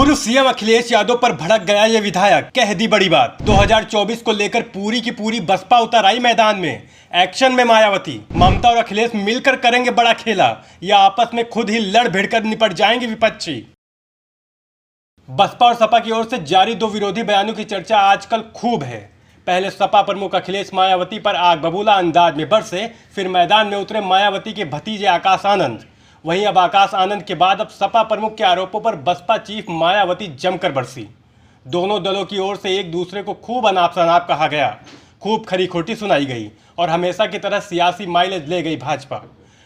पूर्व सीएम अखिलेश यादव पर भड़क गया ये विधायक, कह दी बड़ी बात। 2024 को लेकर पूरी की पूरी बसपा उतर आई मैदान में। एक्शन में मायावती, ममता और अखिलेश मिलकर करेंगे बड़ा खेला या आपस में खुद ही लड़ भिड़ कर निपट जाएंगे विपक्षी। बसपा और सपा की ओर से जारी दो विरोधी बयानों की चर्चा आजकल खूब है। पहले सपा प्रमुख अखिलेश मायावती पर आग बबूला अंदाज में बरसे, फिर मैदान में उतरे मायावती के भतीजे आकाश आनंद। वहीं अब आकाश आनंद के बाद अब सपा प्रमुख के आरोपों पर बसपा चीफ मायावती जमकर बरसी। दोनों दलों की ओर से एक दूसरे को खूब अनाप शनाप कहा गया, खूब खरी खोटी सुनाई गई और हमेशा की तरह सियासी माइलेज ले गई भाजपा।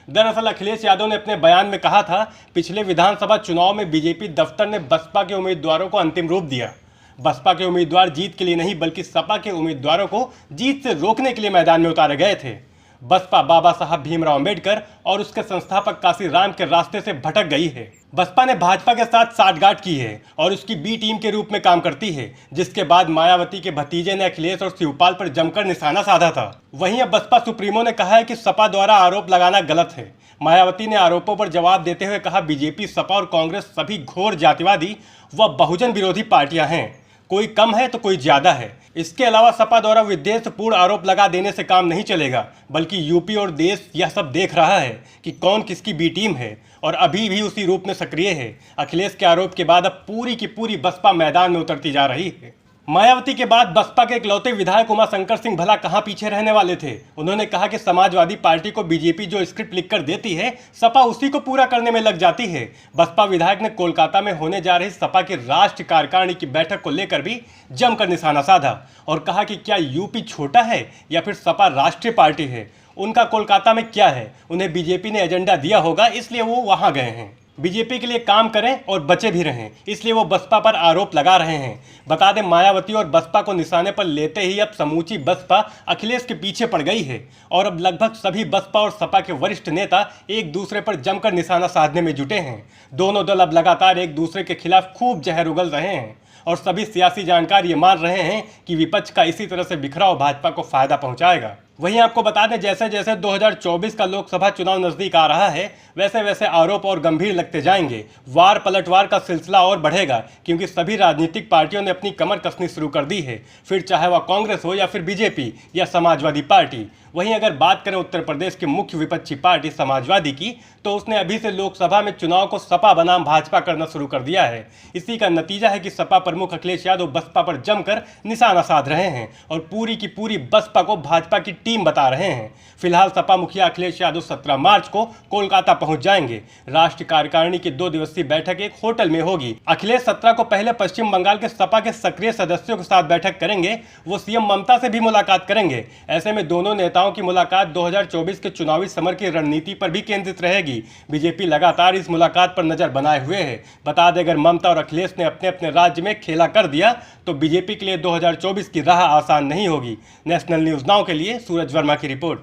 दरअसल अखिलेश यादव ने अपने बयान में कहा था, पिछले विधानसभा चुनाव में बीजेपी दफ्तर ने बसपा के उम्मीदवारों को अंतिम रूप दिया। बसपा के उम्मीदवार जीत के लिए नहीं बल्कि सपा के उम्मीदवारों को जीत से रोकने के लिए मैदान में उतारे गए थे। बसपा बाबा साहब भीमराव अंबेडकर और उसके संस्थापक काशी राम के रास्ते से भटक गई है। बसपा ने भाजपा के साथ साठगांठ की है और उसकी बी टीम के रूप में काम करती है, जिसके बाद मायावती के भतीजे ने अखिलेश और शिवपाल पर जमकर निशाना साधा था। वहीं अब बसपा सुप्रीमो ने कहा है कि सपा द्वारा आरोप लगाना गलत है। मायावती ने आरोपों पर जवाब देते हुए कहा, बीजेपी, सपा और कांग्रेस सभी घोर जातिवादी व बहुजन विरोधी पार्टियां हैं। कोई कम है तो कोई ज्यादा है। इसके अलावा सपा द्वारा विद्वेषपूर्ण आरोप लगा देने से काम नहीं चलेगा, बल्कि यूपी और देश यह सब देख रहा है कि कौन किसकी बी टीम है और अभी भी उसी रूप में सक्रिय है। अखिलेश के आरोप के बाद अब पूरी की पूरी बसपा मैदान में उतरती जा रही है। मायावती के बाद बसपा के इकलौते विधायक उमाशंकर सिंह भला कहां पीछे रहने वाले थे। उन्होंने कहा कि समाजवादी पार्टी को बीजेपी जो स्क्रिप्ट लिखकर देती है, सपा उसी को पूरा करने में लग जाती है। बसपा विधायक ने कोलकाता में होने जा रही सपा की राष्ट्रीय कार्यकारिणी की बैठक को लेकर भी जमकर निशाना साधा और कहा कि क्या यूपी छोटा है या फिर सपा राष्ट्रीय पार्टी है। उनका कोलकाता में क्या है, उन्हें बीजेपी ने एजेंडा दिया होगा, इसलिए वो वहां गए हैं। बीजेपी के लिए काम करें और बचे भी रहें, इसलिए वो बसपा पर आरोप लगा रहे हैं। बता दें, मायावती और बसपा को निशाने पर लेते ही अब समूची बसपा अखिलेश के पीछे पड़ गई है और अब लगभग सभी बसपा और सपा के वरिष्ठ नेता एक दूसरे पर जमकर निशाना साधने में जुटे हैं। दोनों दल अब लगातार एक दूसरे के खिलाफ खूब जहर उगल रहे हैं और सभी सियासी जानकार ये मान रहे हैं कि विपक्ष का इसी तरह से बिखराव भाजपा को फायदा पहुंचाएगा। वहीं आपको बता दें, जैसे जैसे 2024 का लोकसभा चुनाव नजदीक आ रहा है, वैसे वैसे आरोप और गंभीर लगते जाएंगे। वार पलटवार का सिलसिला और बढ़ेगा, क्योंकि सभी राजनीतिक पार्टियों ने अपनी कमर कसनी शुरू कर दी है, फिर चाहे वह कांग्रेस हो या फिर बीजेपी या समाजवादी पार्टी। वहीं अगर बात करें उत्तर प्रदेश की मुख्य विपक्षी पार्टी समाजवादी की, तो उसने अभी से लोकसभा में चुनाव को सपा बनाम भाजपा करना शुरू कर दिया है। इसी का नतीजा है कि सपा प्रमुख अखिलेश यादव बसपा पर जमकर निशाना साध रहे हैं और पूरी की पूरी बसपा को भाजपा की टीम बता रहे हैं। फिलहाल सपा मुखिया अखिलेश यादव 17 मार्च को कोलकाता पहुंच जाएंगे। राष्ट्रीय कार्यकारिणी की 2 दिवसीय बैठक एक होटल में होगी। अखिलेश 17 को पहले पश्चिम बंगाल के सपा के सक्रिय सदस्यों के साथ बैठक करेंगे। वो सीएम ममता से भी मुलाकात करेंगे। ऐसे में दोनों नेताओं की मुलाकात 2024 के चुनावी समर की रणनीति पर भी केंद्रित रहेगी। बीजेपी लगातार इस मुलाकात पर नजर बनाए हुए है। बता दें, अगर ममता और अखिलेश ने अपने अपने राज्य में खेला कर दिया तो बीजेपी के लिए 2024 की राह आसान नहीं होगी। नेशनल न्यूज नाउ के लिए सूरज वर्मा की रिपोर्ट।